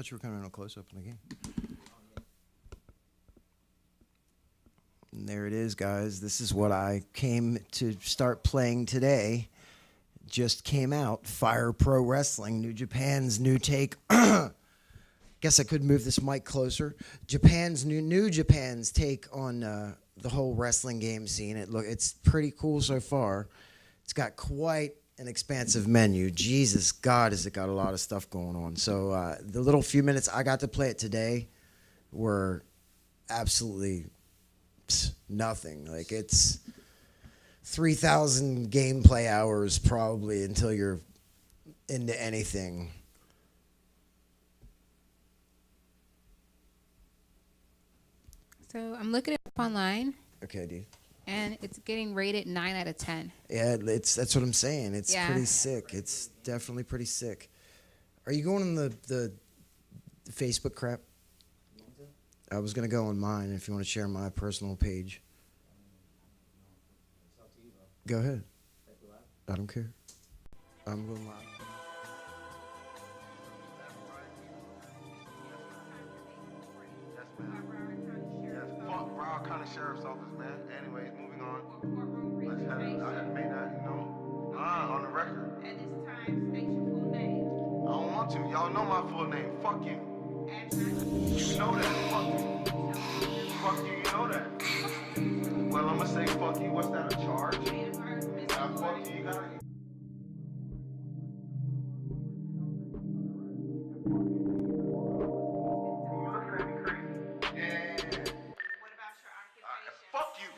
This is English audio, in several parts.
thought you were coming in a close-up on the game. And there it is, guys. This is what I came to start playing today. Just came out. Fire Pro Wrestling, New Japan's new take. Guess I could move this mic closer. Japan's New Japan's take on the whole wrestling game scene. It's pretty cool so far. It's got quite an expansive menu. Jesus God, has it got a lot of stuff going on. So the little few minutes I got to play it today were absolutely nothing. Like, it's 3,000 gameplay hours probably until you're into anything. So I'm looking it up online. Okay, dude. And it's getting rated 9 out of 10. Yeah, that's what I'm saying. It's pretty sick. It's definitely pretty sick. Are you going on the Facebook crap? I was going to go on mine if you want to share my personal page. Go ahead. I don't care. I'm going live. County Sheriff's Office, man. Anyways, moving on. I had made that, on the record. At this time, state your full name. I don't want to. Y'all know my full name. Fuck you. You know that. Fuck you. Fuck you. You know that. Well, I'm gonna say fuck you. What's that? A charge? Fuck you. You gotta.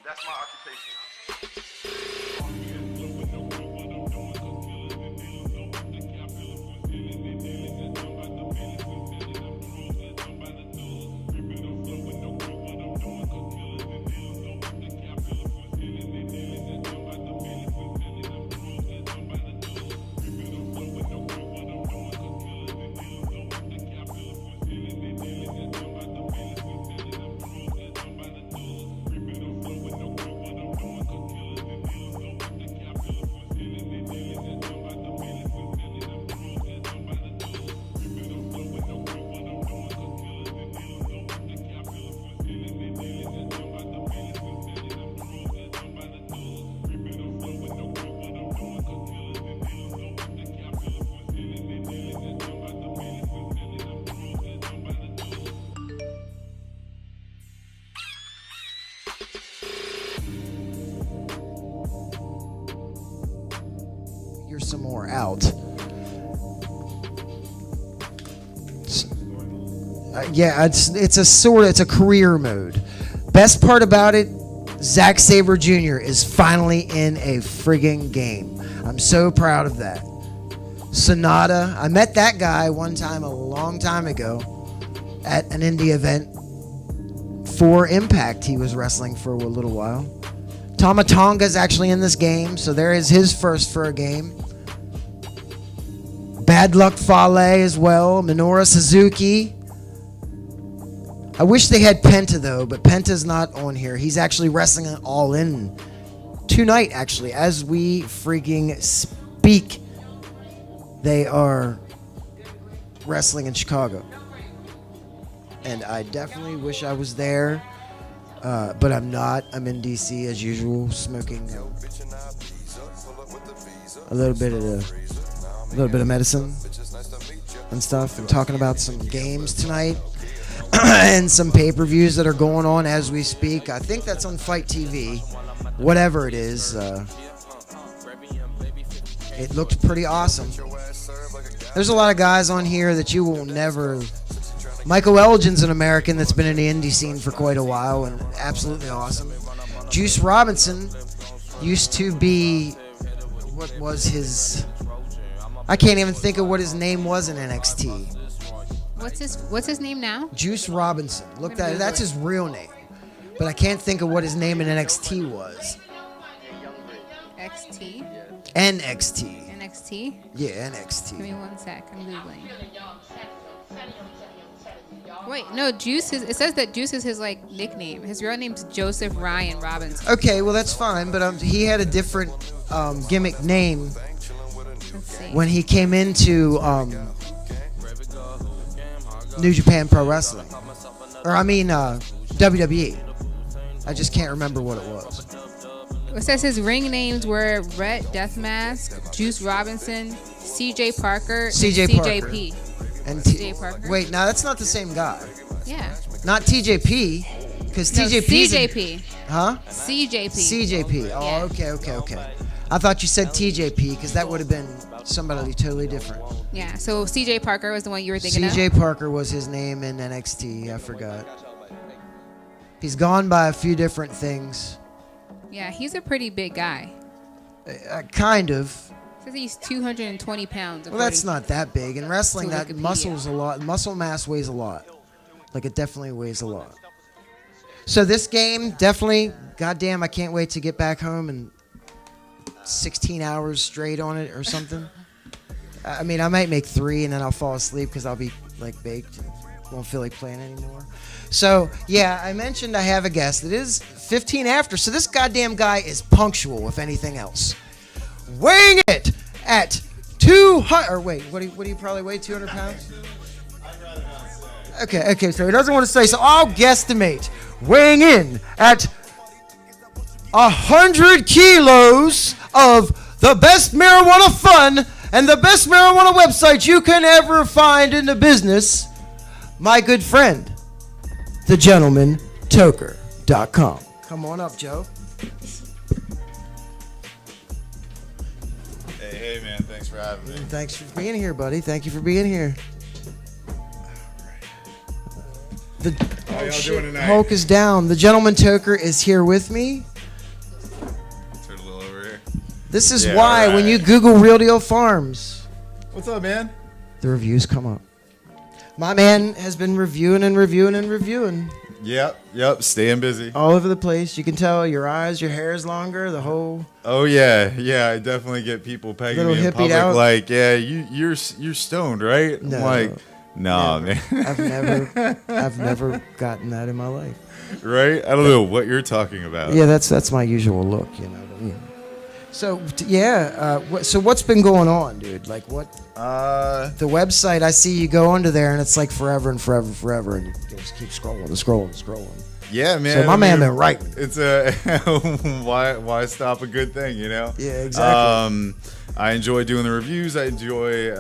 That's my occupation. Some more out. It's a career mode. Best part about it, Zack Sabre Jr. is finally in a friggin' game. I'm so proud of that. Sonata, I met that guy one time a long time ago at an indie event for Impact. He was wrestling for a little while. Tama Tonga's actually in this game, so there is his first for a game. Bad Luck Fale as well. Minoru Suzuki. I wish they had Penta though, but Penta's not on here. He's actually wrestling an All In tonight, actually, as we freaking speak. They are wrestling in Chicago. And I definitely wish I was there, but I'm not. I'm in DC as usual, smoking a little bit of medicine and stuff, and talking about some games tonight and some pay-per-views that are going on as we speak. I think that's on Fight TV, whatever it is. It looked pretty awesome. There's a lot of guys on here that you will never. Michael Elgin's an American that's been in the indie scene for quite a while and absolutely awesome. Juice Robinson used to be, what was his, I can't even think of what his name was in NXT. What's his name now? Juice Robinson. Look, that's his real name. But I can't think of what his name in NXT was. XT? NXT. NXT? Yeah, NXT. Give me one sec. I'm Googling. Wait, no, Juice is, it says that Juice is his nickname. His real name's Joseph Ryan Robinson. Okay, well that's fine, but he had a different gimmick name Let's see. when he came into New Japan Pro Wrestling. Or I mean WWE. I just can't remember what it was. It says his ring names were Rhett Deathmask, Juice Robinson, CJ Parker, CJ and Parker. CJP. And CJ Parker. Wait, now that's not the same guy. Yeah. Not TJP, because No, TJP. CJP. Huh? CJP. CJP. Oh, Yeah. okay. I thought you said TJP, because that would have been somebody totally different. Yeah. So CJ Parker was the one you were thinking CJ of. Parker was his name in NXT. I forgot. He's gone by a few different things. Yeah, he's a pretty big guy. Kind of. Says he's 220 pounds. Well, that's not that big. In wrestling, To that Wikipedia. muscle's a lot. Muscle mass weighs a lot. Like, it definitely weighs a lot. So this game, definitely, goddamn, I can't wait to get back home and 16 hours straight on it or something. I mean, I might make 3 and then I'll fall asleep because I'll be, like, baked and won't feel like playing anymore. So, yeah, I mentioned I have a guest. It is 15 after, so this goddamn guy is punctual, if anything else. Weighing it at 200, or wait, what do you probably weigh, 200 pounds? Okay, so he doesn't want to say, so I'll guesstimate. Weighing in at 100 kilos of the best marijuana fun and the best marijuana website you can ever find in the business, my good friend, thegentlemantoker.com. Come on up, Joe. Hey, man, thanks for having me. Thanks for being here, buddy. Thank you for being here. How y'all doing tonight? Hulk is down. The Gentleman Toker is here with me. Turn a little over here. This is Yeah, why alright. when you Google Real Deal Farms, What's up, man? the reviews come up. My man has been reviewing and reviewing and reviewing Yep, staying busy. all over the place. You can tell your eyes, your hair is longer, the whole... Oh yeah, I definitely get people pegging Little me in hippied public out. like, yeah, you're stoned, right? No. I'm like, nah, Never. man, I've never gotten that in my life. right? I don't know what you're talking about. Yeah, that's my usual look, you know what I mean? So, so what's been going on, dude? Like, what... The website, I see you go onto there, and it's like forever and forever and forever, and you just keep scrolling and scrolling and scrolling. Yeah, man. So my man been writing. It's a why stop a good thing, you know? Yeah, exactly. I enjoy doing the reviews. I enjoy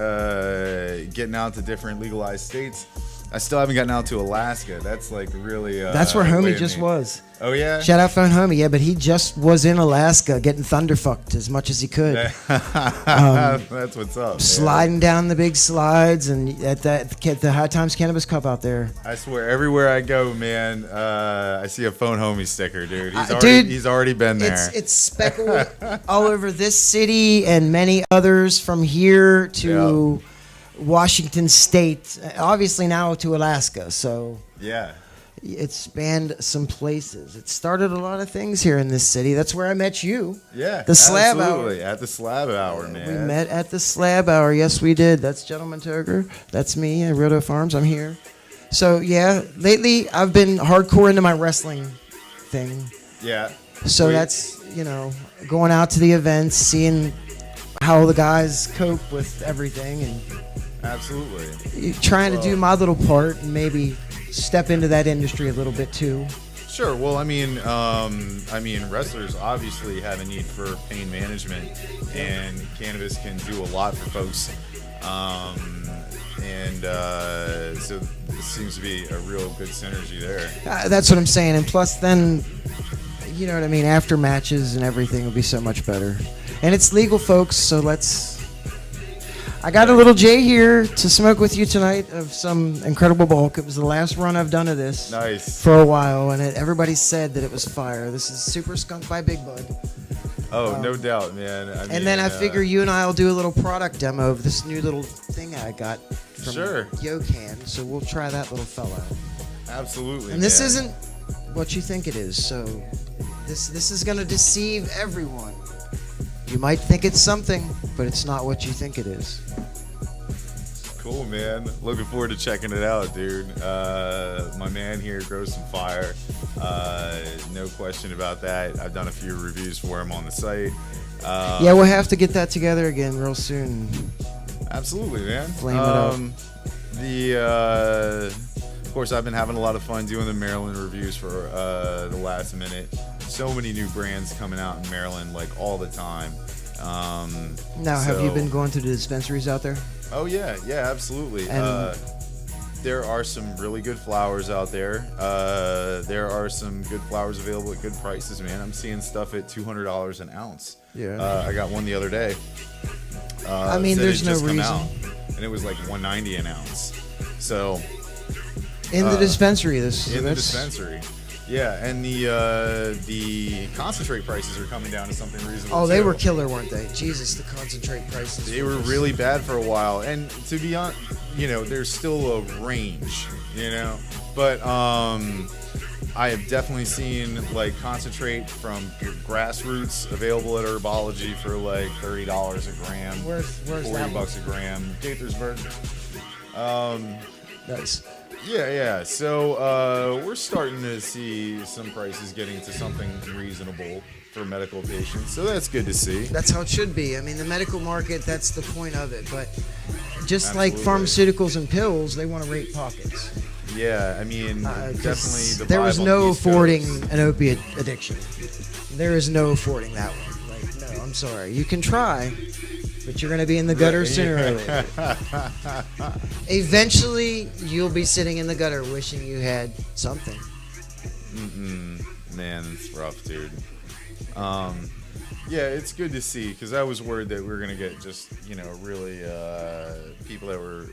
getting out to different legalized states. I still haven't gotten out to Alaska. That's like really. That's where Homie weighing just me. was. Oh yeah. Shout out Phone Homie, yeah, but he just was in Alaska getting thunderfucked as much as he could. That's what's up. man. Sliding down the big slides and at the High Times Cannabis Cup out there. I swear, everywhere I go, man, I see a Phone Homie sticker, dude. Dude, He's already been there. It's speckled all over this city and many others from here to Washington State, obviously now to Alaska. So Yeah. it spanned some places. It started a lot of things here in this city. That's where I met you. Yeah. The Slab absolutely. At the Slab Hour, man. We met at the Slab Hour. Yes, we did. That's Gentleman Toker. That's me at Roto Farms. I'm here. So, yeah, lately I've been hardcore into my wrestling thing. Yeah. So that's, going out to the events, seeing how the guys cope with everything, and Absolutely. trying to do my little part and maybe step into that industry a little bit too. Sure. Well, I mean, wrestlers obviously have a need for pain management, and cannabis can do a lot for folks. So this seems to be a real good synergy there. That's what I'm saying. And plus, then, you know what I mean, after matches and everything will be so much better. And it's legal, folks, so I got a little J here to smoke with you tonight of some incredible bulk. It was the last run I've done of this Nice. for a while, and everybody said that it was fire. This is Super Skunk by Big Bud. Oh, no doubt, man. And then I figure you and I will do a little product demo of this new little thing I got from Sure. Yocan. So we'll try that little fella out. Absolutely. And this man. isn't what you think it is. So this is going to deceive everyone. You might think it's something, but it's not what you think it is. Cool, man. Looking forward to checking it out, dude. My man here grows some fire. No question about that. I've done a few reviews for him on the site. Yeah, we'll have to get that together again real soon. Absolutely, man. Flame it up. Of course, I've been having a lot of fun doing the Maryland reviews for the last minute. So many new brands coming out in Maryland, like all the time. Now, have you been going to the dispensaries out there? Oh yeah, absolutely. And there are some really good flowers out there. There are some good flowers available at good prices, man. I'm seeing stuff at $200 an ounce. Yeah. I got one the other day. I mean, said there's it no just come reason. out, and it was like $190 an ounce. So In the dispensary, this in the that's- dispensary. Yeah, and the concentrate prices are coming down to something reasonable. Oh, they too. were killer, weren't they? Jesus, the concentrate prices. They were really bad for a while, and to be honest, there's still a range, but I have definitely seen like concentrate from grassroots available at Herbology for like $30 a gram. Where's $40 that a gram? Gaithersburg. Nice. Yeah. So we're starting to see some prices getting to something reasonable for medical patients. So that's good to see. That's how it should be. I mean, the medical market, that's the point of it. But just like Absolutely. pharmaceuticals and pills, they want to rate pockets. Yeah, I mean, 'Cause definitely the there was vibe on no the East affording Coast. an opiate addiction. There is no affording that one. Like, no, I'm sorry. You can try, but you're going to be in the gutter sooner or later. Eventually, you'll be sitting in the gutter wishing you had something. Man, it's rough, dude. Yeah, it's good to see because I was worried that we were gonna get just really people that were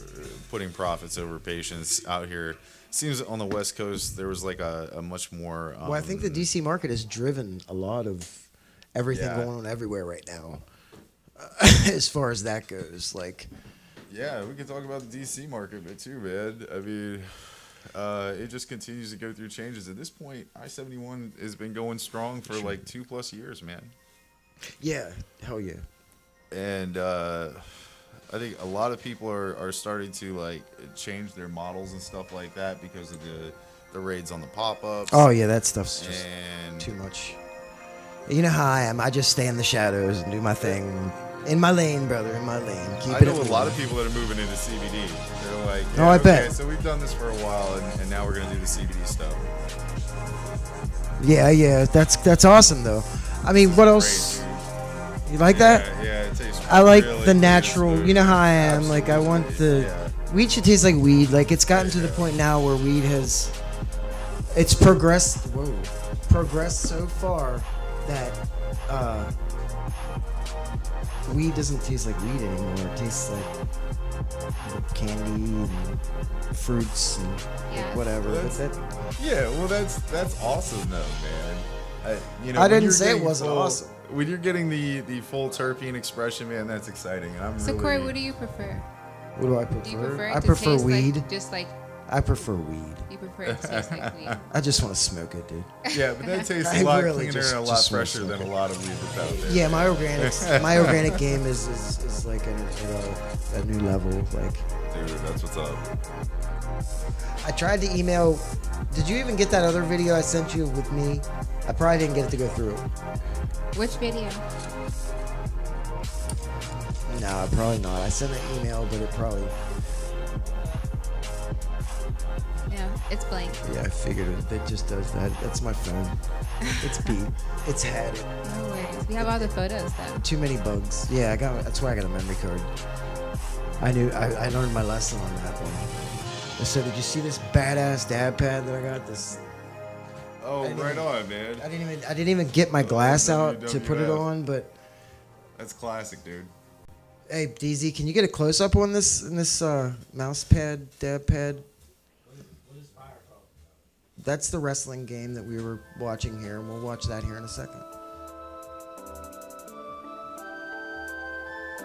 putting profits over patients out here. Seems on the West Coast there was like a much more. Well, I think the DC market has driven a lot of everything Yeah. going on everywhere right now. As far as that goes, like, Yeah, we can talk about the DC market, but too, man. I mean, it just continues to go through changes. At this point, I-71 has been going strong for like 2+ years, man. yeah, hell yeah. And I think a lot of people are starting to like change their models and stuff like that because of the raids on the pop-ups. Oh yeah, that stuff's just and too much. You know how I am. I just stay in the shadows and do my thing. In my lane, brother, in my lane. Keep I it know at a lot me. of people that are moving into CBD. They're like, Oh, I bet. Okay, so we've done this for a while, and now we're gonna do the CBD stuff. Yeah, that's awesome though. I mean, what else? Great, You like dude. that? Yeah, it tastes I like really the good, natural. smooth. You know how I am. Like I want the Yeah. weed should taste like weed. Like it's gotten to the point now where weed it's progressed. Whoa, progressed so far that weed doesn't taste like weed anymore. It tastes like candy and fruits and Yeah. whatever. But that, Yeah, well, that's awesome though, man. I when didn't you're say it getting wasn't awesome. When you're getting the full terpene expression, man, that's exciting. And I'm So really. Corey, what do you prefer? what do I prefer? Do you prefer it I to prefer taste weed. like, just like I prefer weed. you prefer it to taste like weed? I just want to smoke it, dude. Yeah, but that tastes I a lot really cleaner just- and a lot just wanna fresher smoke than it. a lot of weed that's out there. Yeah, my organic game is like at a new level. Like Dude, that's what's up. I tried to email. Did you even get that other video I sent you with me? I probably didn't get it to go through. Which video? No, probably not. I sent an email, but it probably. Yeah, it's blank. Yeah, I figured it just does that. That's my phone. It's beat. It's had it. No worries. We have all the photos though. Too many bugs. Yeah, that's why I got a memory card. I learned my lesson on that one. So did you see this badass dab pad that I got? This Oh, didn't right even- on, man. I didn't even get my glass out to put it WWF. on, but That's classic, dude. hey DZ, can you get a close up on this mouse pad, dab pad? That's the wrestling game that we were watching here, and we'll watch that here in a second.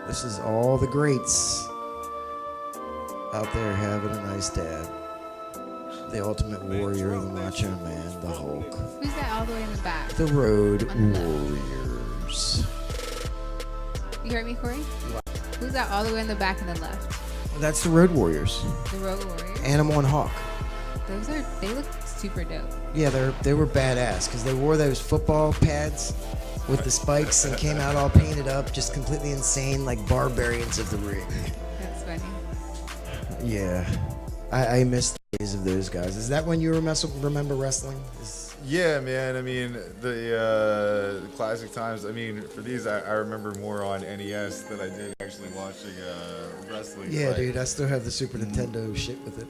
This is all the greats out there having a nice dab. The Ultimate Warrior, the Macho Man, the Hulk, Who's that all the way in the back? the Road Warriors. You heard me, Corey? Who's that all the way in the back and the left? That's the Road Warriors. The Road Warriors. Animal and Hawk. They look super dope. Yeah, they were badass because they wore those football pads with the spikes and came out all painted up, just completely insane, like barbarians of the ring. That's funny. Yeah, I miss the days of those guys. Is that when you remember wrestling? Yeah, man. I mean, the classic times. I mean, for these, I remember more on NES than I did actually watching wrestling. Yeah, but dude, I still have the Super Nintendo shit with it.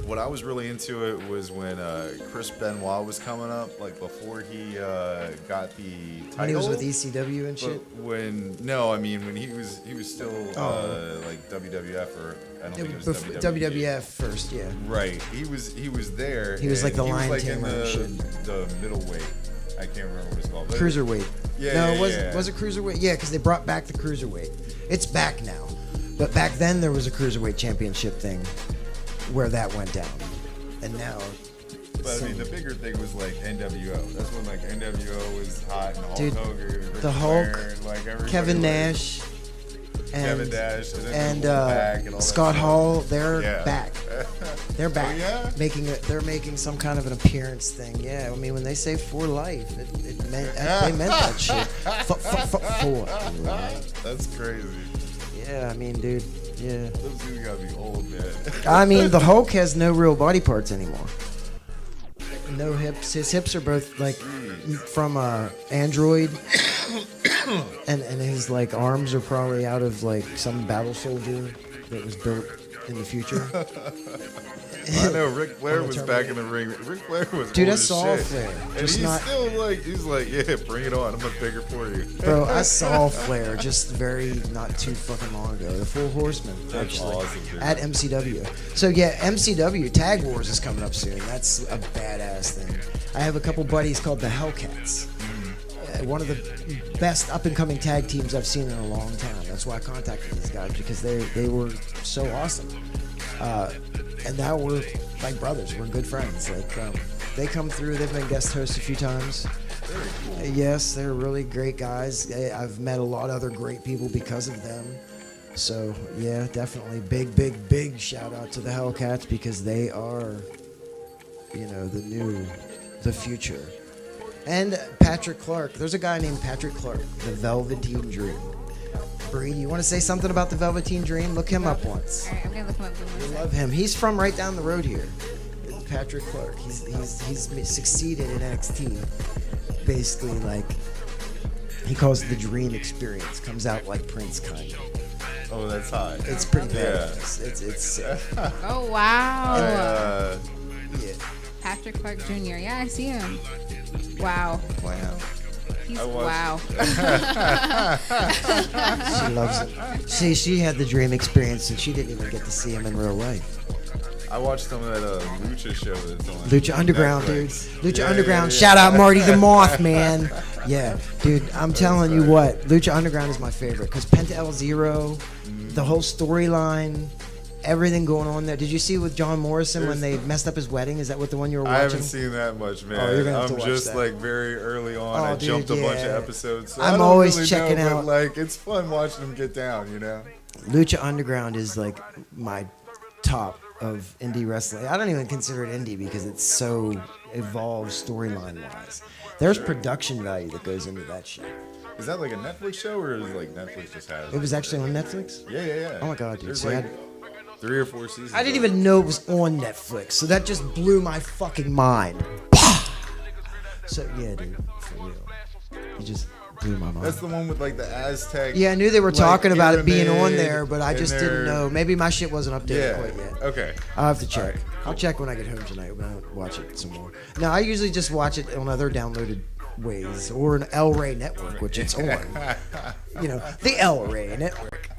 what I was really into it was when Chris Benoit was coming up, like before he got the title. When he was with ECW and shit. But when when he was still like WWF, or I don't think it was WWF first, yeah. Right. He was there. He was like and the he lion was like in tamer and shit. the middleweight. I can't remember what it's called. But Cruiserweight. Yeah, No, yeah, was it Cruiserweight? Yeah, because they brought back the Cruiserweight. It's back now. But back then there was a Cruiserweight championship thing where that went down. And now... But I mean, the bigger thing was like NWO. That's when like NWO was hot, and Hulk Dude, Hogan, and Ric the Flair, Hulk, and, like, everybody Kevin was- Nash, Kevin Nash, and back and all that Scott stuff. Hall, they're Yeah. back. They're back. Oh, yeah? They're making some kind of an appearance thing. Yeah, I mean, when they say for life, it meant they meant that shit. For life. That's crazy. Yeah, I mean, dude. Yeah. Those dudes gotta be old, man. I mean, the Hulk has no real body parts anymore. No hips. His hips are both like from Android, and his like arms are probably out of like some battle soldier that was built in the future. I know Ric Flair On the was Terminator. back in the ring. Ric Flair was Dude, old I as saw shit. Flair, And just he's not- still like, yeah, bring it on. I'm gonna bigger for you. Bro, I saw Flair just very not too fucking long ago. The Full Horseman, That's actually, awesome, dude. at MCW. So yeah, MCW Tag Wars is coming up soon. That's a badass thing. I have a couple buddies called the Hellcats. One of the best up and coming tag teams I've seen in a long time. That's why I contacted these guys, because they were so awesome. And now we're like brothers. We're good friends. Like they come through. They've been guest hosts a few times. Yes, they're really great guys. I've met a lot of other great people because of them. So yeah, definitely big shout out to the Hellcats, because they are, the future. And Patrick Clark. There's a guy named Patrick Clark, the Velveteen Dream. Bree, you want to say something about the Velveteen Dream? Look him up once. All right, I'm gonna look him up. I love him. He's from right down the road here. Patrick Clark. He's succeeded in NXT. Basically, like, he calls it the Dream Experience. Comes out like Prince, kind of. Oh, that's hot. It's pretty Yeah. badass. It's sick. Oh wow. Yeah. Patrick Clark Jr. Yeah, I see him. Wow. Wow. He's, I watched- wow. She loves it. See, she had the Dream Experience, and she didn't even get to see him in real life. I watched some of that Lucha show that's on Lucha Underground, dude. Netflix. Lucha Yeah, Underground. yeah, Shout out Marty the Moth, man. Yeah, dude. I'm telling you what, Lucha Underground is my favorite, because Penta El Zero, the whole storyline, everything going on there. Did you see with John Morrison when they messed up his wedding? Is that what the one you were watching? I haven't seen that much, man. Oh, you're gonna have to I'm watch just that. like very early on. Oh, I dude, jumped a bunch yeah. of episodes. So I'm I don't always really checking know, out- But, like, it's fun watching them get down, Lucha Underground is like my top of indie wrestling. I don't even consider it indie because it's so evolved storyline wise. There's production value that goes into that shit. Is that like a Netflix show, or is like Netflix just has It was actually on Netflix. Yeah. Oh my God, dude. There's See, like 3 or 4 seasons. I didn't of even know it was on Netflix, so that just blew my fucking mind. So yeah, dude, for real, you just blew my mind. That's the one with like the Aztec. Yeah, I knew they were like, talking about it being on pyramid, there, but I and just didn't they're- know. Maybe my shit wasn't updated Yeah. quite yet. Okay. I'll have to check. Alright, I'll check when I get home tonight when I watch it some more. Now, I usually just watch it on other downloaded ways or an El Rey network, which it's on. The El Rey network.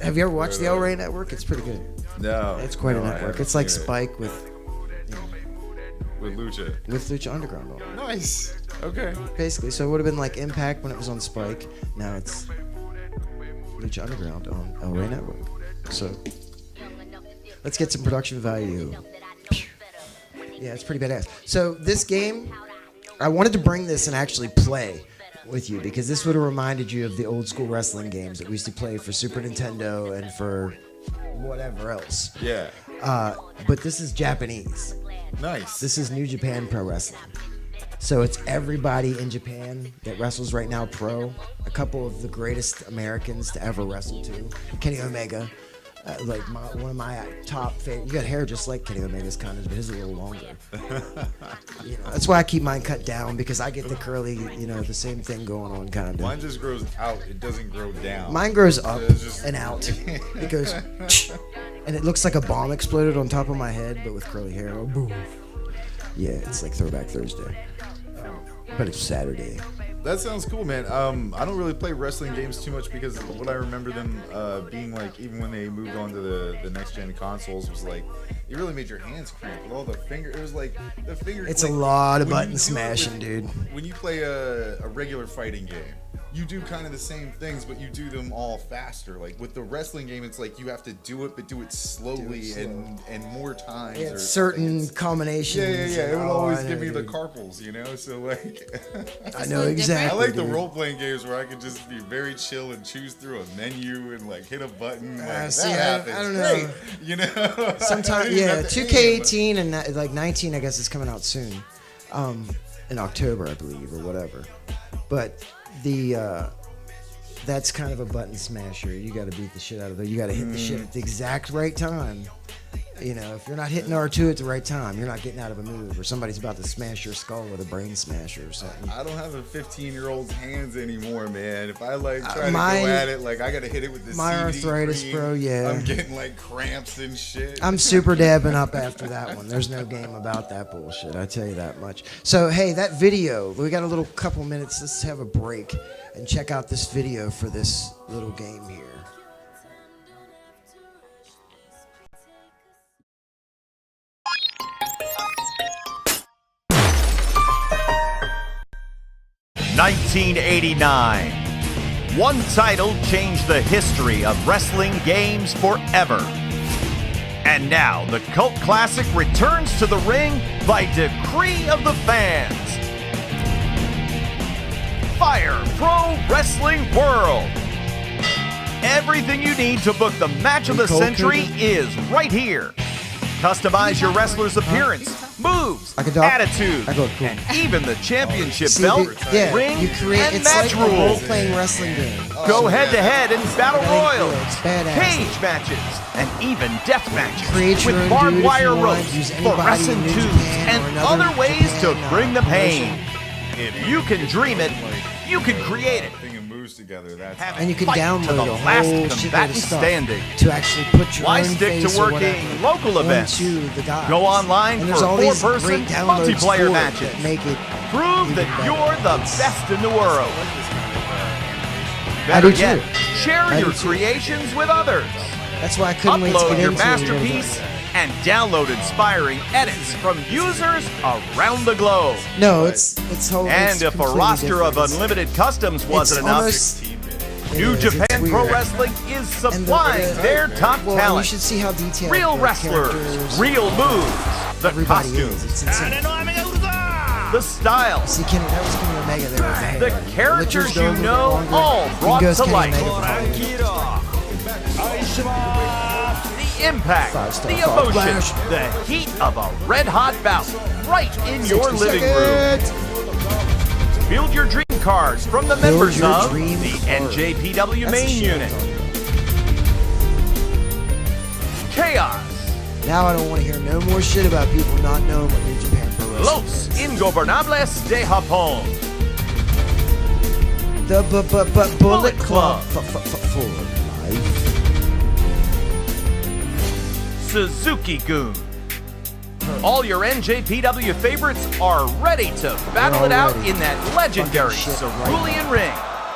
Have you ever watched the El Rey network? It's pretty good. No. It's quite no, a I network. haven't It's like seen it. Spike with With Lucha Underground on it. Nice. Okay. Basically, so it would have been like Impact when it was on Spike. Now it's Lucha Underground on El Rey Network. So let's get some production value. Yeah, it's pretty badass. So this game, I wanted to bring this and actually play with you because this would have reminded you of the old school wrestling games that we used to play for Super Nintendo and for whatever else. Yeah. But this is Japanese. Nice. This is New Japan Pro Wrestling. So it's everybody in Japan that wrestles right now pro. A couple of the greatest Americans to ever wrestle to. Kenny Omega, Like one of my top favorite. You got hair just like Kenny Omega's kind of, but his is a little longer. You know, that's why I keep mine cut down because I get the curly, you know, the same thing going on kind of. Mine just grows out. It doesn't grow down. Mine grows up It's just- and out. It goes, and it looks like a bomb exploded on top of my head, but with curly hair. Oh, boom. Yeah, it's like Throwback Thursday, but it's Saturday. That sounds cool, man. I don't really play wrestling games too much because what I remember them being like, even when they moved on to the next gen consoles, was like it really made your hands cramp with all the finger. It was like the finger. It's like, a lot of when you button do it smashing, with- dude. When you play a regular fighting game, you do kind of the same things, but you do them all faster. Like with the wrestling game, it's like you have to do it, but do it slowly slow. and more times. Yeah, or certain something. It's- combinations. Yeah. It would and- oh, always I give know, me the dude. carpals, you know. So like. I know Different. exactly. I like the dude. role-playing games where I can just be very chill and choose through a menu and like hit a button. Like, see, that I happens. don't know. Great, you know. Sometimes, I don't even yeah, have to 2K18 and like 19, I guess is coming out soon, in October, I believe, or whatever. But the that's kind of a button smasher. You got to beat the shit out of it. You got to hit the shit at the exact right time. You know, if you're not hitting R2 at the right time, you're not getting out of a move, or somebody's about to smash your skull with a brain smasher or something. I don't have a 15-year-old's hands anymore, man. If I like try to mine- go at it, like I gotta hit it with this. my arthritis, bro, yeah. I'm getting like cramps and shit. I'm super dabbing up after that one. There's no game about that bullshit. I tell you that much. So hey, that video. We got a little couple minutes. Let's have a break and check out this video for this little game here. $1989. One title changed the history of wrestling games forever. And now the cult classic returns to the ring by decree of the fans. Fire Pro Wrestling World. Everything you need to book the match of the Cold century Cookie? is right here. Customize your wrestler's appearance, moves, I can talk. attitude, I go, cool. and even the championship See, belt, yeah, ring, you create. and It's match like a rules. role-playing wrestling game. Go head to head in battle Really royals, good. It's badass. cage matches, and even death matches Create your with own barbed dude if wire you want. ropes, Use anybody in fluorescent New tubes, Japan and or another other ways to Japan, bring the pain. promotion. If you can dream it, you can create it. Thing and moves together. That's Have And you can Fight to download the a last whole shitload of combatant stuff standing. to actually put your Why own stick to face or working whatever local events? onto the guys. Go online and there's for all these four-person great downloads multiplayer for it matches. that make it Prove even that better. you're the best in the world. I Better do too. yet, share I your do too. creations with others. That's why I couldn't wait to Upload get your into masterpiece it. and download inspiring edits from users around the globe. No, it's whole. And it's if a completely roster of different. unlimited customs wasn't It's enough, almost- New it is, Japan it's Pro weird. Wrestling is And supplying their top well, talent. You should see how detailed Real the wrestlers, characters, real moves, the everybody costumes, is. It's insane. the style, See, Kenny, that was Kenny Omega there. with hair. the characters Lichter's you going a little know, longer. all You can brought go to as Kenny life. Omega probably. The impact, Five-star the Frog emotion, Splash. the heat of a red-hot bout right in your 60 living room. seconds. Build your dream cards from the Build members your of dream the card. NJPW That's the main shit I'm unit. talking about. Chaos, Now I don't want to hear no more shit about people not knowing what New Japan Pro Wrestling Los Ingobernables de Japón, The Bullet Bullet Club Club. for life. Suzuki-gun. All your NJPW favorites are ready to battle it out ready. in that legendary Fucking shit right cerulean ring.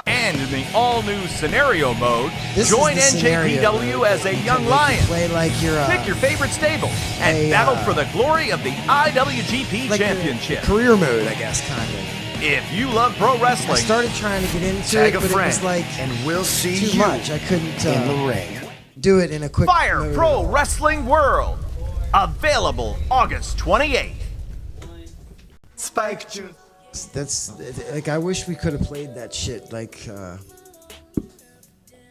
And in the all-new scenario mode, This join is the scenario NJPW mode. as a You young can lion. play like you're Pick your favorite stable and a, battle for the glory of the IWGP like Championship. career mode, I guess, kind of. If you love pro I wrestling, started trying to get into tag it, a but it friend, was like and we'll see too you much. I couldn't in the ring. Do it in a quick Fire mode. Pro Wrestling World. Available August 28th. Spike Juice. That's like I wish we could have played that shit. Like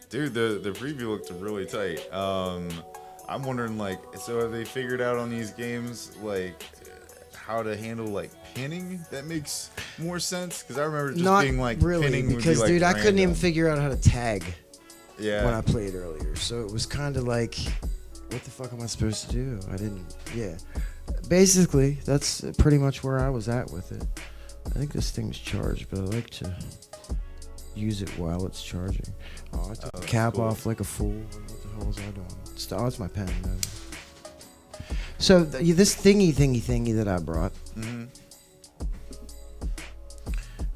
Dude, the preview looked really tight. I'm wondering, like, so have they figured out on these games, like, how to handle, like, pinning? That makes more sense? Because I remember it just not being, like, really pinning would because be, like, dude, I couldn't even random. figure out how to tag. Yeah. when I played earlier. So it was kind of like, what the fuck am I supposed to do? I didn't. Yeah. Basically, that's pretty much where I was at with it. I think this thing's charged, but I like to use it while it's charging. Oh, I took the cap cool. off like a fool. What the hell was I doing? Oh, it's my pen. No. So this thingy that I brought. Mm-hmm.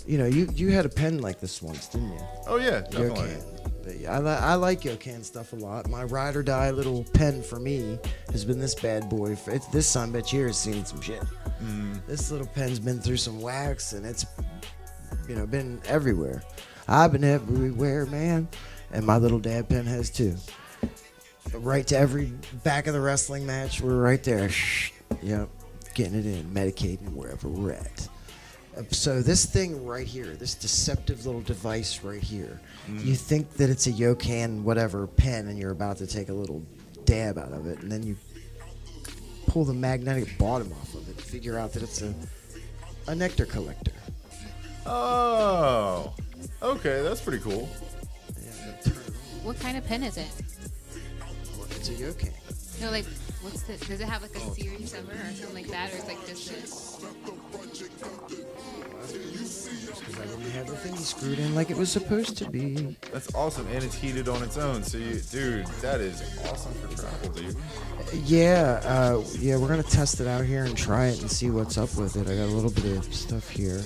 You know, you had a pen like this once, didn't you? Oh yeah, definitely. Yokan. Yeah, I like Yokan stuff a lot. My ride or die little pen for me has been this bad boy. This son bitch here has seen some shit. This little pen's been through some wax, and it's, you know, been everywhere. I've been everywhere, man. And my little dad pen has too. Right to every back of the wrestling match, we're right there. Yep, getting it in, medicating wherever we're at. So this thing right here, this deceptive little device right here, you think that it's a Yokan whatever pen, and you're about to take a little dab out of it, and then you pull the magnetic bottom off of it, figure out that it's a nectar collector. Oh, okay, that's pretty cool. Yeah, turn it on. What kind of pen is it? It's a Yokan. No, like, what's the? Does it have like a series number or something like that, or it's like just this? Because I didn't have the thing screwed in like it was supposed to be. That's awesome, and it's heated on its own. So, dude, that is awesome for travel, dude. Yeah, we're gonna test it out here and try it and see what's up with it. I got a little bit of stuff here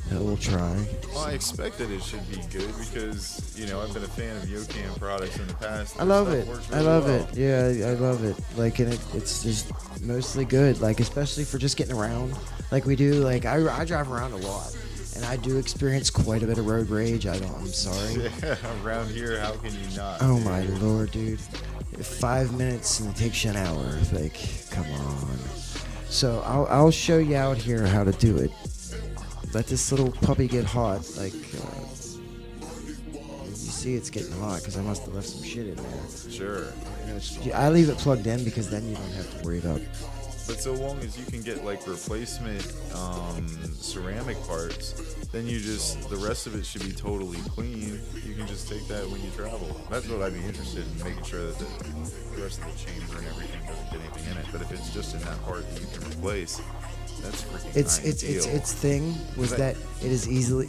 that we'll try. Well, I expected it should be good because, you know, I've been a fan of Yokan products in the past. I love Their it. stuff works I really love well. it. Yeah, I love it. Like, and it's just mostly good. Like, especially for just getting around, like we do. Like, I drive around a lot, and I do experience quite a bit of road rage. I'm sorry. Yeah, around here, how can you not? Oh dude? my lord, dude. 5 minutes and it takes you an hour. Like, come on. So I'll show you out here how to do it. Let this little puppy get hot. Like, you see it's getting hot because I must have left some shit in there. Sure. You know, I leave it plugged in because then you don't have to worry about. But so long as you can get like replacement ceramic parts, then the rest of it should be totally clean. You can just take that when you travel. That's what I'd be interested in, making sure that the rest of the chamber and everything doesn't get anything in it. But if it's just in that part that you can replace, that's freaking Its thing was Is that- that it is easily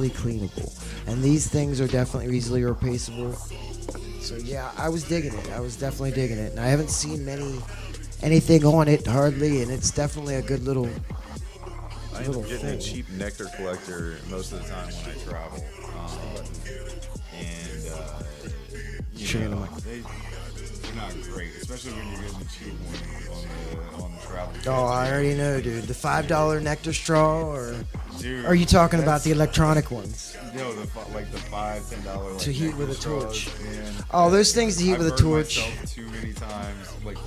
cleanable, and these things are definitely easily replaceable. So yeah, I was digging it. I was definitely digging it, and I haven't seen anything on it hardly, and it's definitely a good little I end little up getting thing. a cheap nectar collector most of the time when I travel. Sure, I'm like- they're not great, especially when you're getting the cheap one on the travel. Oh, I already know, dude. The $5 nectar straw, or Dude, are you talking about that's- the electronic ones? No, like the $5-10 like To heat with a nectar torch. straws, man. Oh, those things to heat I've with a burned torch. myself too many times. Like,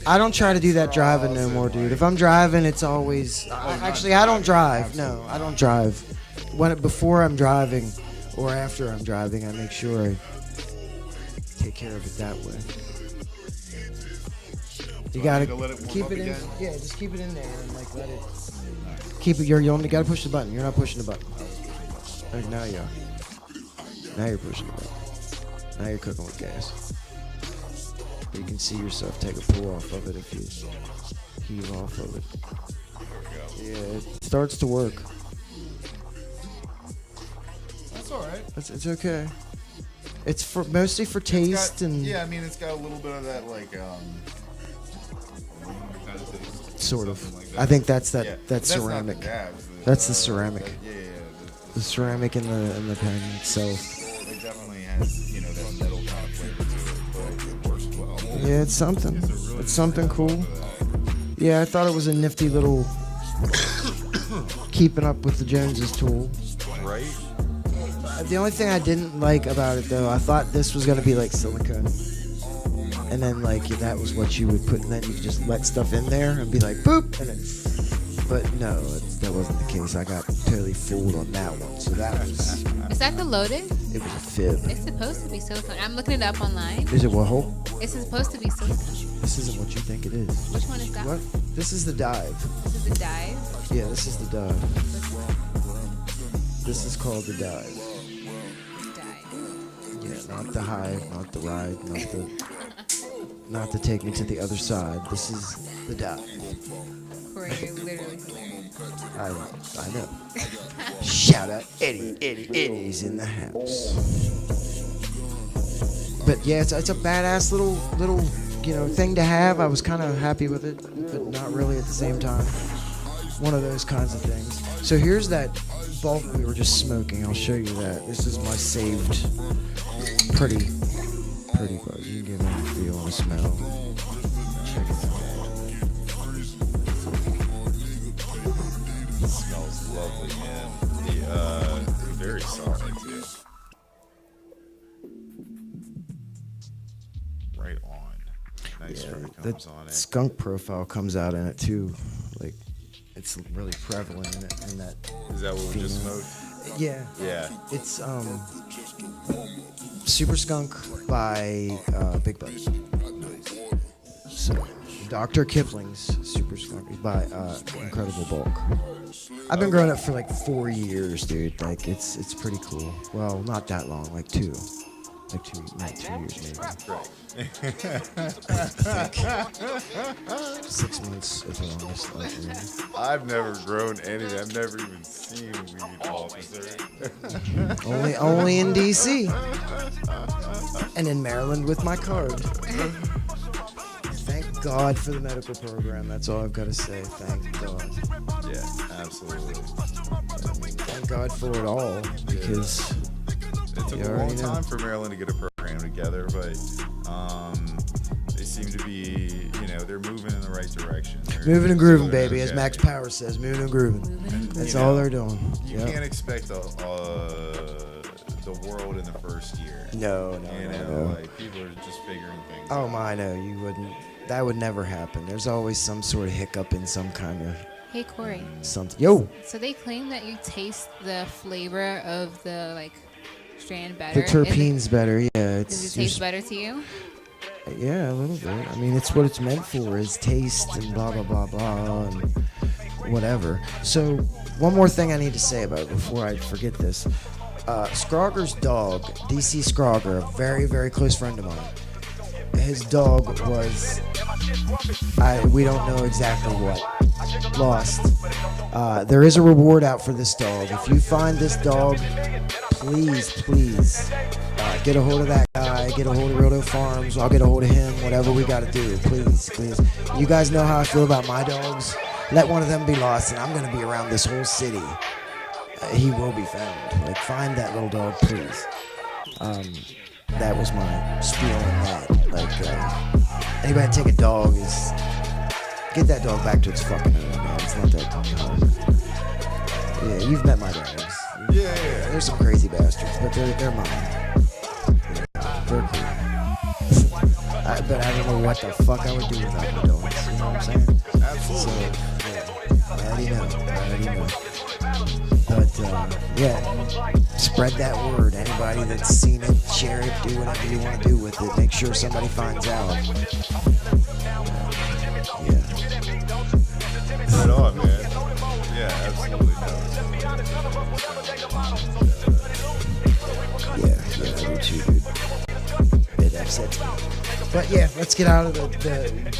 I don't try to do that driving no straws more, and, dude. like- If I'm driving, it's always. not Actually, I don't driving, drive. No, absolutely I don't not. drive. Before I'm driving, or after I'm driving, I make sure I take care of it that way. You I gotta need to let it warm keep up it in. again? Yeah, just keep it in there and like let it. Keep it. You only gotta push the button. You're not pushing the button. Like, now you are. Now you're pushing the button. Now you're cooking with gas. You can see yourself take a pull off of it if you heave off of it. Yeah, it starts to work. That's all right. It's okay. It's for mostly for taste and Yeah, I mean, it's got a little bit of that like aluminum kind of taste, sort of. something like that. I think that's that Yeah, but that that's not ceramic. the dabs, That's the ceramic. yeah. The ceramic in the pen itself. It definitely has, you know, that metal kind of flavor to it, but it works well. Yeah, it's something. It's a really It's something nice cool. setup for that. Yeah, I thought it was a nifty little keeping up with the Joneses tool. Right? The only thing I didn't like about it though, I thought this was gonna be like silicone, and then like that was what you would put, and then you could just let stuff in there and be like boop, and then. But no, that wasn't the case. I got totally fooled on that one. So that was Is that the Lotus? it was a fib. It's supposed to be silicone. I'm looking it up online. Is it what hole? It's supposed to be silicone. This isn't what you think it is. Which one is that? What? This is the dive. This is the dive. Yeah, this is the dive. This is called the dive. Dive. Yeah. not the hive, not the ride, not to take me to the other side. This is the dive. Corey, you're literally hilarious. I know. Shout out Eddie's in the house. But yeah, it's a badass little thing to have. I was kind of happy with it, but not really at the same time. One of those kinds of things. So here's that bulk we were just smoking. I'll show you that. This is my saved pretty buzz. You can give it a feel and a smell. Check it out. It smells lovely, man. Very solid too. Right on. Nice Yeah, trim the comes on it. skunk profile comes out in it too. Like, it's really prevalent in it. In that. Is that what we just female. smoked? Yeah. Yeah. It's Super Skunk by Big Buzz. So Dr. Kipling's Super Skunk by Incredible Bulk. I've been growing up for like 4 years, dude. Like it's pretty cool. Well, not that long, like 2 years maybe. Right. Like 6 months at the longest. Like, I've never grown anything. I've never even seen a weed officer. only in DC and in Maryland with my card. Thank God for the medical program. That's all I've got to say. Thank God. Yeah, absolutely. Thank God for it all, because It took you a already long know. time for Maryland to get a program together, but they seem to be, they're moving in the right direction. They're moving and grooving, doing baby, as okay. Max Power says, moving and grooving. That's all they're doing. You Yep. can't expect the world in the first year. No. Like people are just figuring things Oh out. my, no, you wouldn't. That would never happen. There's always some sort of hiccup in some kind of Hey, Corey. something. Yo, So they claim that you taste the flavor of the strand better. the terpenes better. Yeah, Does it's it taste better to you? Yeah, a little bit. I mean, it's what it's meant for, is taste and blah, blah, blah, blah, and whatever. So, one more thing I need to say about it before I forget this. Scrogger's dog, DC Scrogger, a very, very close friend of mine, his dog was, we don't know exactly what, lost. There is a reward out for this dog. If you find this dog, please, get a hold of that guy, get a hold of Roto Farms, I'll get a hold of him, whatever we gotta do, please. You guys know how I feel about my dogs. Let one of them be lost and I'm gonna be around this whole city. He will be found. Like, find that little dog, please. That was my spiel on that. Like, anybody take a dog is, get that dog back to its fucking owner, man. It's not that hard. Yeah, you've met my dogs. Yeah. There's some crazy bastards, but they're mine. Yeah, they're cool. But I don't know what the fuck I would do without my dogs. You know what I'm saying? Absolutely. So, yeah, I already know. But, yeah, spread that word. Anybody that's seen it, share it, do whatever you want to do with it. Make sure somebody finds out. Yeah. Right on, man. Yeah, absolutely. Yeah, I do too, dude. It upsets me. But yeah, let's get out of the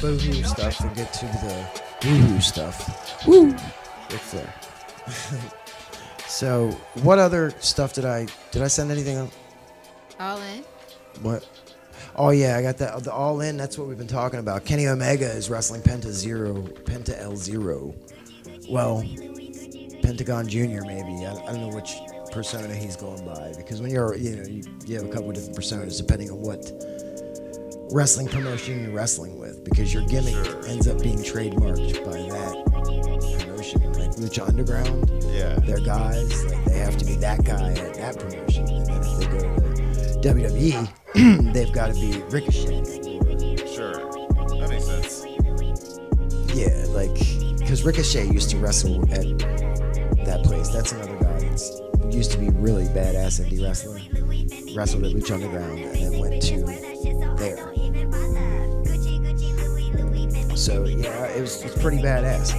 boohoo stuff and get to the woohoo stuff. Woo! It's there. So, what other stuff did I send anything on? All in. What? Oh yeah, I got that. The All In. That's what we've been talking about. Kenny Omega is wrestling Penta L0. Well, Pentagon Junior maybe. I don't know which persona he's going by, because when you have a couple of different personas depending on what wrestling promotion you're wrestling with, because your gimmick ends up being trademarked by that promotion. Like Lucha Underground, Yeah. their guys, like they have to be that guy at that promotion, and then if they go to WWE, they've got to be Ricochet. Sure. That makes sense. Yeah, like, because Ricochet used to wrestle at that place. That's another guy that's used to be really badass indie wrestler. Wrestled at Lucha Underground and then went to there. So yeah, it's pretty badass.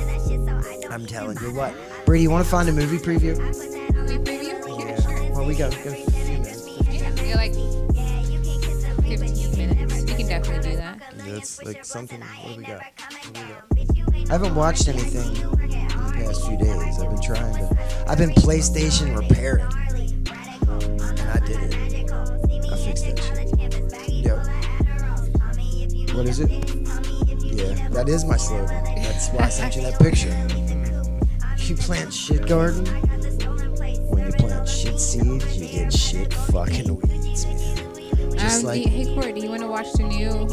I'm telling you what. Brady, you want to find a movie preview? Movie preview? Yeah, sure. Well, we got a few minutes. Yeah, we got like 15 minutes. We can definitely do that. That's like something. What do we got? I haven't watched anything in the past few days. I've been trying to. I've been PlayStation repairing, and I did it. I fixed that shit. Yo. What is it? Yeah, that is my slogan. That's why I sent you that picture. You plant shit garden. When you plant shit seeds, you get shit fucking weeds, man. Just like hey Corey, do you want to watch the new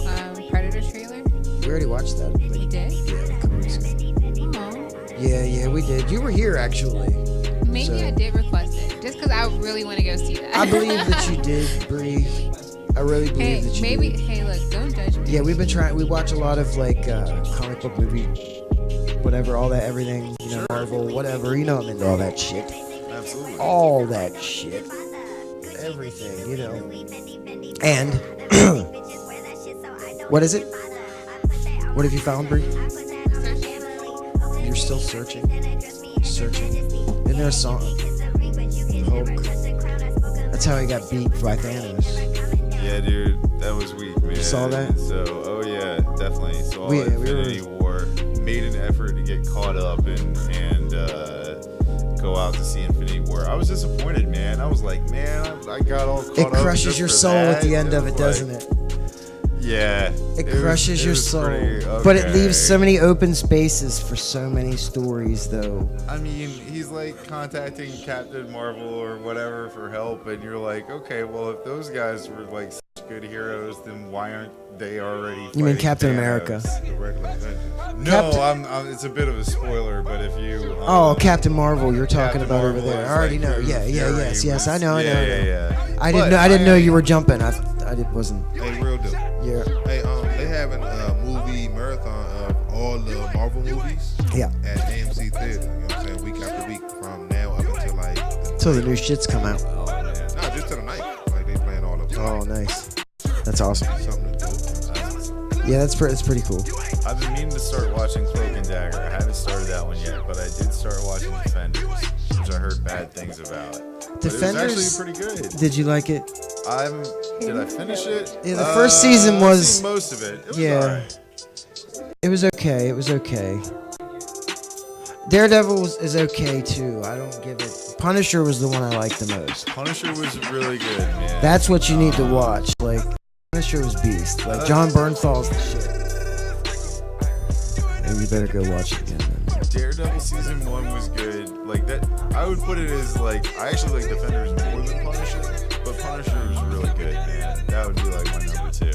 Predator trailer? we already watched that. We did. Yeah, a couple weeks ago. Aw. Yeah, we did. You were here actually. Maybe So- I did request it, just because I really want to go see that. I believe that you did, Bree. I really believe that you maybe. did. Hey, look, don't judge me. Yeah, we've been trying. We watch a lot of like comic book movie, whatever, all that, everything. You know, Marvel, whatever. You know, I'm into all that shit. Absolutely. All that shit. Everything, you know. And what is it? What have you found, Bree? You're still searching. Searching. Isn't there a song? Hulk. That's how he got beat by Thanos. Yeah, dude, that was weak, man. You saw that? So, oh yeah, definitely. Saw We Infinity War. Made an effort to get caught up and go out to see Infinity War. I was disappointed, man. I was like, man, I got all caught up. It crushes just your for soul at that. the end of was it, doesn't it? Yeah. It crushes your was soul. pretty- But it okay. leaves so many open spaces for so many stories, though. I mean, he's like contacting Captain Marvel or whatever for help, and you're like, okay, well, if those guys were like such good heroes, then why aren't they already? You mean fighting Captain Thanos? America? The regular Avengers. No, Captain- it's a bit of a spoiler, but if you. Oh, Captain Marvel, you're talking Captain about over Marvel there. is I already like know. who Yeah, Fury yes. I was- know. Yeah. I But didn't know am- you were jumping. I wasn't. Hey, real deal. Yeah. Hey, they having a movie marathon of all the Marvel movies Yeah. at AMC Theater. You know what I'm saying? Week after week from now up until like. Till the new shits come out. Oh man. No, just till the night. Like they playing all of them. Oh, nice. That's awesome. Something to do. Yeah, that's pretty cool. I've been meaning to start watching Cloak and Dagger. I haven't started that one yet, but I did start watching Defenders, which I heard bad things about. But Defenders. it was actually pretty good. Did you like it? Did I finish it? Yeah, the first season I've was- seen most of it. It was Yeah. alright. It was okay. It was okay. Daredevil is okay too. I don't give it. Punisher was the one I liked the most. Punisher was really good, man. That's what you need to watch. Like Punisher was beast. Like John Bernthal's the shit. And you better go watch it again. Then. Daredevil season 1 was good. Like that, I would put it as like I actually like Defenders more than Punisher, but Punisher was really good, man. That would be like my number 2.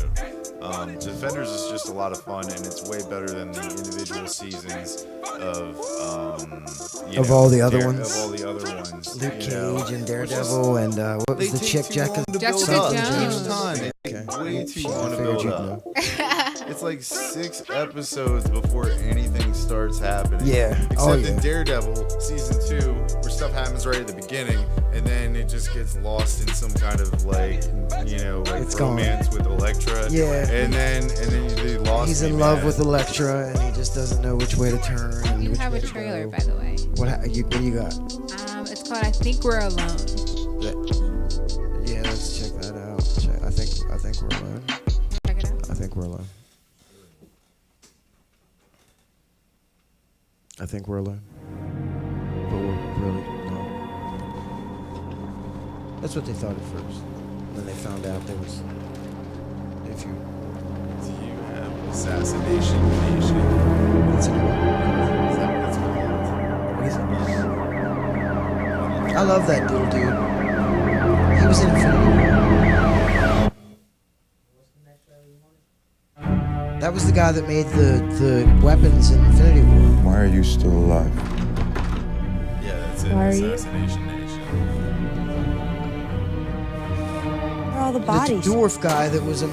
Defenders is just a lot of fun, and it's way better than the individual seasons of Of all the other ones? Of all the other ones. Luke you know. Cage and Daredevil and what was the They chick? take too long to build Jessica up Jones. each time. They take Okay. way too I long to figured build you'd up. know. It's like 6 episodes before anything starts happening. Yeah. Except Oh, yeah. in Daredevil season 2, where stuff happens right at the beginning, and then it just gets lost in some kind of like, like It's gone. romance with Elektra. Yeah. And then they lost. He's me, in love man. with Electra and he just doesn't know which way to turn. And You which have way a to trailer, go. by the way. What do you got? It's called I Think We're Alone. Yeah, let's check that out. I think we're alone. Check it out. I think we're alone. I think we're alone. But we're really not. That's what they thought at first. Then they found out there was. If you. Do you have Assassination Nation? What's it called? Is that what it's called? What is it? I love that dude. He was in Infinity War. That was the guy that made the weapons in Infinity War. Why are you still alive? Yeah, that's it. Why are you- Assassination Nation. Where are all the The bodies? dwarf guy that was a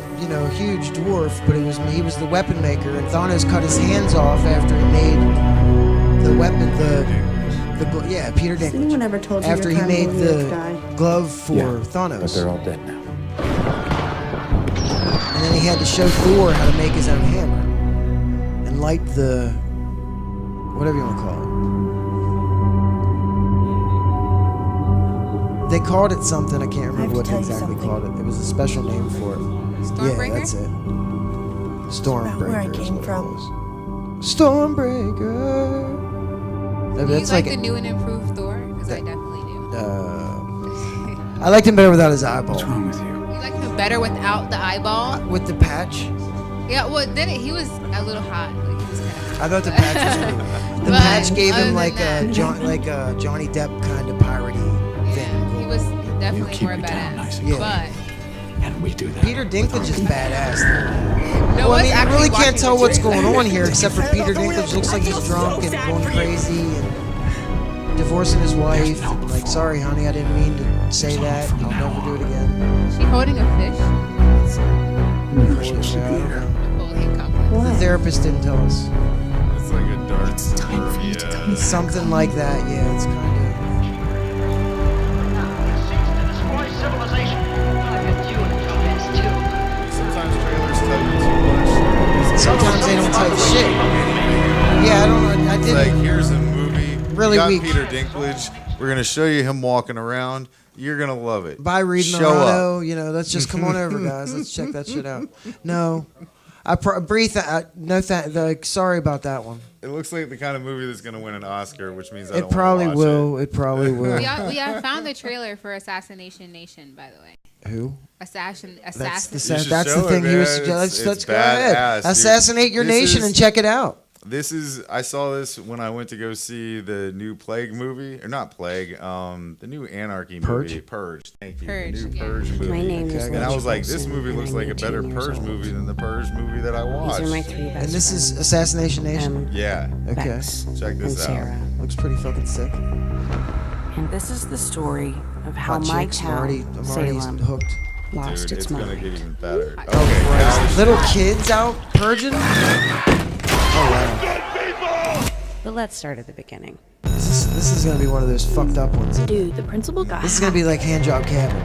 huge dwarf, but he was the weapon maker, and Thanos cut his hands off after he made the weapon. Peter Has anyone Dinklage. ever told you After your he made time will die? the glove for Yeah, Thanos. But they're all dead now. And then he had to show Thor how to make his own hammer and light the whatever you want to call it. They called it something. I can't I have remember to what they tell you exactly something. called it. It was a special name for it. Stormbreaker? Yeah, that's it. about where I Stormbreaker. is came what it from. was. Stormbreaker. Do you That's like like the new and improved Thor? Because I definitely do. I liked him better without his eyeball. What's wrong with you? You like him better without the eyeball? With the patch. Yeah, well, then he was a little hot. Like, he was kind of. I thought the patch was cool. The But patch gave other him than like that- a Johnny Depp kind of piratey Yeah, thing. he was You definitely keep more it down nice badass. and Yeah. And we do that. Peter Dinklage is badass. No Well, I one's mean, you actually really watching can't tell the what's trailer. going on here, except for Peter Dinklage looks like he's drunk and going crazy and divorcing his wife. And like, sorry, honey, I didn't mean to say that. I'll never do it again. Is she holding a fish? You're supposed to be here. Holding compliments. The therapist didn't tell us. It's like a dark story. Yeah. Something like that, yeah. It's kind of. Sometimes trailers tell you too much. Sometimes they don't tell you shit. Yeah, I don't know. I It's didn't. like, here's a movie. Really we got weak. Peter Dinklage. We're gonna show you him walking around. You're gonna love it. Bye, Reed Show Morano. up. You know, let's just come on over, guys. Let's check that shit out. No, breathe. Like, sorry about that one. It looks like the kind of movie that's gonna win an Oscar, which means I It don't wanna probably watch will. It probably will. We found the trailer for Assassination Nation, by the way. Who? Assassin. You should That's the show thing it, he was man. suggesting. Let's It's go ahead. badass, dude. Assassinate your This nation is- and check it out. I saw this when I went to go see the new Plague movie, or not Plague, the new Anarchy movie, Purge. Thank you, Purge, the new yeah. Purge movie. My name is And I was like, Liz this movie Wilson, looks and like I'm a better 18 years Purge old. movie than the Purge movie that I watched. These are my three best And this is friends. Assassination Nation. Yeah, Okay. Bex check this and out. Sarah. Looks pretty fucking sick. And this is the story of how Hot my chicks. I'm town, already Salem, hooked. lost Dude, its it's gonna mind. get even better. Oh, Okay, guys. Little kids out purging. Oh wow. But let's start at the beginning. This is gonna be one of those fucked up ones. Dude, the principal got This is gonna be like Handjob Cabin.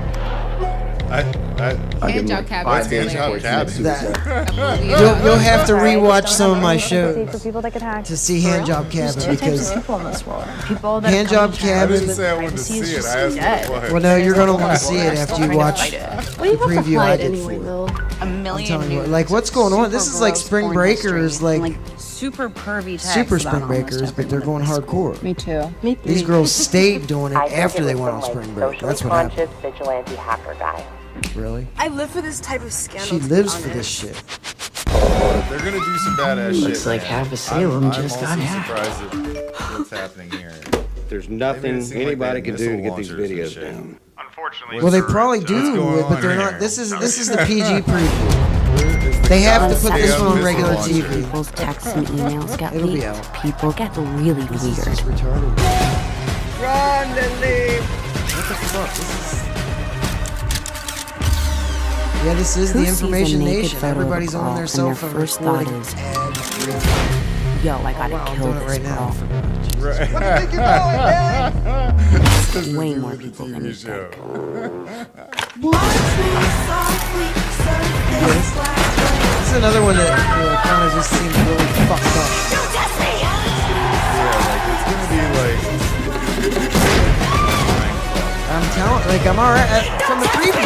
Hand job cabin. What's Hand Job Cabin? That you'll have to rewatch some of my shows For people that get hacked. to see Handjob Cabin Two types because of people in this world. People that Hand come job to cabin- terms I didn't with say I wanted to privacy is see it. just I asked dead. what. well, no, you're gonna want to see it after you watch Well, you the have to preview I fight did anyway, for it. Will. a million telling you new what, like, what's going on? This is like super Spring gross Breakers, porn like history, super pervy texts super about Spring almost Breakers, but they're everyone going at the school. hardcore. Me too. These girls stayed doing it after they went on spring break. That's what happened. vigilante hacker guy. Really? I live for this type of scandal. She lives for this shit. They're gonna do some badass shit. Looks like man. half of Salem I'm just also got hacked. surprised at what's happening here. There's Maybe it nothing seemed like anybody they can do to get these missile launchers videos and shit. down. Unfortunately, Well, they What's probably going do, but they're on not. here? This is the PG preview. They have to put They this have one on missile regular launcher. TV. People's texts and emails got It'll be leaked. out. People get really This is weird. just retarded. Run, Lily! What the fuck? This is. Yeah, this is Who the sees a information naked nation. photo of a Everybody's girl on their and cell their phone first recording thought is, ad-free. Yo, I gotta Wow, I'm kill doing it this right now. I girl. forgot. Way more people than you show. think. This is another one that kind of just seems really fucked up. Yeah, like it's gonna be like. I'm telling, like I'm alright from the preview.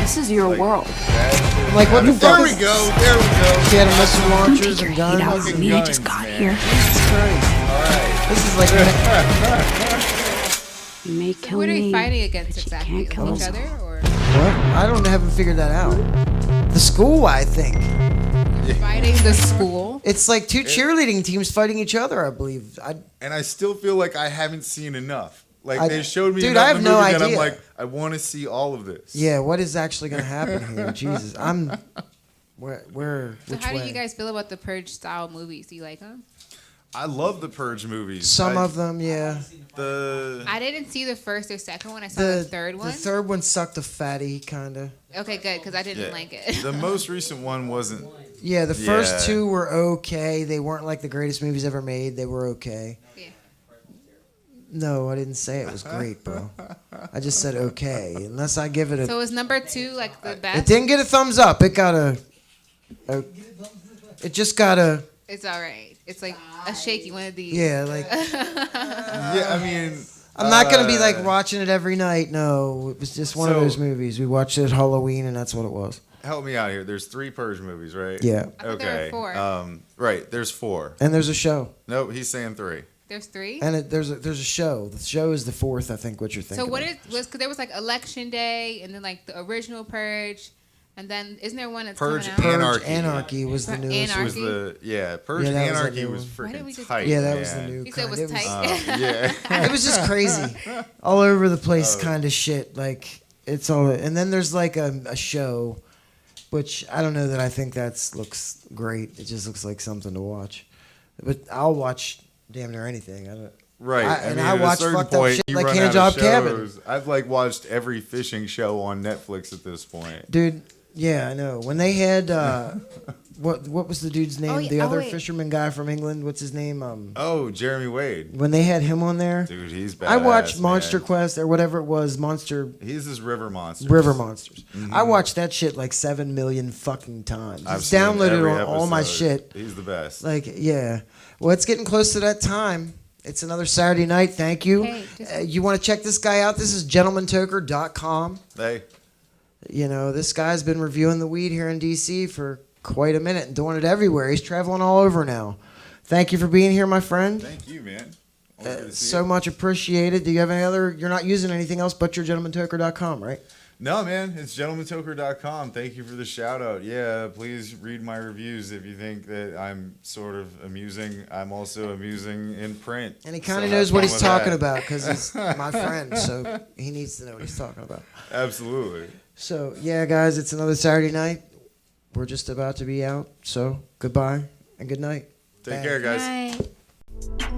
This is your world. I'm like, what the There fuck? we is- go. There we go. She had a missile launchers Your and hate out guns. for Fucking me guns, just got man. here. Jesus Christ! All right. This is like. You may kill What are me. you fighting against but you exactly? can't kill Each us other or What? I haven't figured that out. The school, I think. fighting the school? It's like two cheerleading teams fighting each other, I believe. And I still feel like I haven't seen enough. Like I- they showed me Dude, enough I in have the no movie that I'm idea. like, I want to see all of this. Yeah, what is actually going to happen here? Jesus, I'm. Where? So Which how way? do you guys feel about the Purge style movies? Do you like them? I love the Purge movies. Some of them, yeah. I didn't see the first or second one. I saw the third one. The third one sucked a fatty, kind of. Okay, good, because I didn't like it. The most recent one wasn't. Yeah, the first Yeah. two were okay. They weren't like the greatest movies ever made. They were okay. Yeah. No, I didn't say it was great, bro. I just said okay. Unless I give it a. So was number 2 like the best? It didn't get a thumbs up. It got a. It just got a. It's all right. It's like a shaky one of these. Yeah, like. Yeah, I mean. I'm not gonna be like watching it every night. No, it was just one of So- those movies. We watched it at Halloween, and that's what it was. help me out here. There's 3 Purge movies, right? Yeah. I thought there were Okay. 4. Right. There's 4. And there's a show. Nope. He's saying 3. There's 3. And there's a show. The show is the 4th, I think. What you're thinking? So what of. was because there was like Election Day and then like the original Purge, and then isn't there one that's Purge coming out? Anarchy. Anarchy was the newest. Was the Purge Yeah, that was Anarchy the new was one. Why did we freaking just- tight. Yeah, that man. was the new. You said it kind. was tight. Yeah. It was just crazy, all over the place, kind of shit. Like it's all, and then there's like a show, which I don't know that I think looks great. It just looks like something to watch, but I'll watch damn near anything. I don't. Right. And mean, I at a watch certain fucked up point, shit you like run Hand out of Job Cabin. shows. I've like watched every fishing show on Netflix at this point. Dude, yeah, I know. When they had what was the dude's name? Oh, yeah. The Oh, other wait. fisherman guy from England. What's his name? Oh, Jeremy Wade. When they had him on there, Dude, he's badass. I watched Monster man. Quest or whatever it was, He's this River Monster. River Monsters. I watched that shit like 7 million fucking times. I've It's seen downloaded every on all my episode. shit. He's the best. Like, yeah. Well, it's getting close to that time. It's another Saturday night. Thank you. Hey, You want to check this guy out? This is gentlemantoker.com. Hey, You know, this guy's been reviewing the weed here in D.C. for quite a minute and doing it everywhere. He's traveling all over now. Thank you for being here, my friend. thank you, man. Always good to see So you. much appreciated. Do you have any other? You're not using anything else but your gentlemantoker.com, right? No, man, it's gentlemantoker.com. Thank you for the shout out. Yeah, please read my reviews if you think that I'm sort of amusing. I'm also amusing in print. And he kind of So knows have what fun he's with talking that. about because he's my friend. So he needs to know what he's talking about. Absolutely. So, yeah, guys, it's another Saturday night. We're just about to be out. So, goodbye and good night. Take Bye. care, guys. Bye.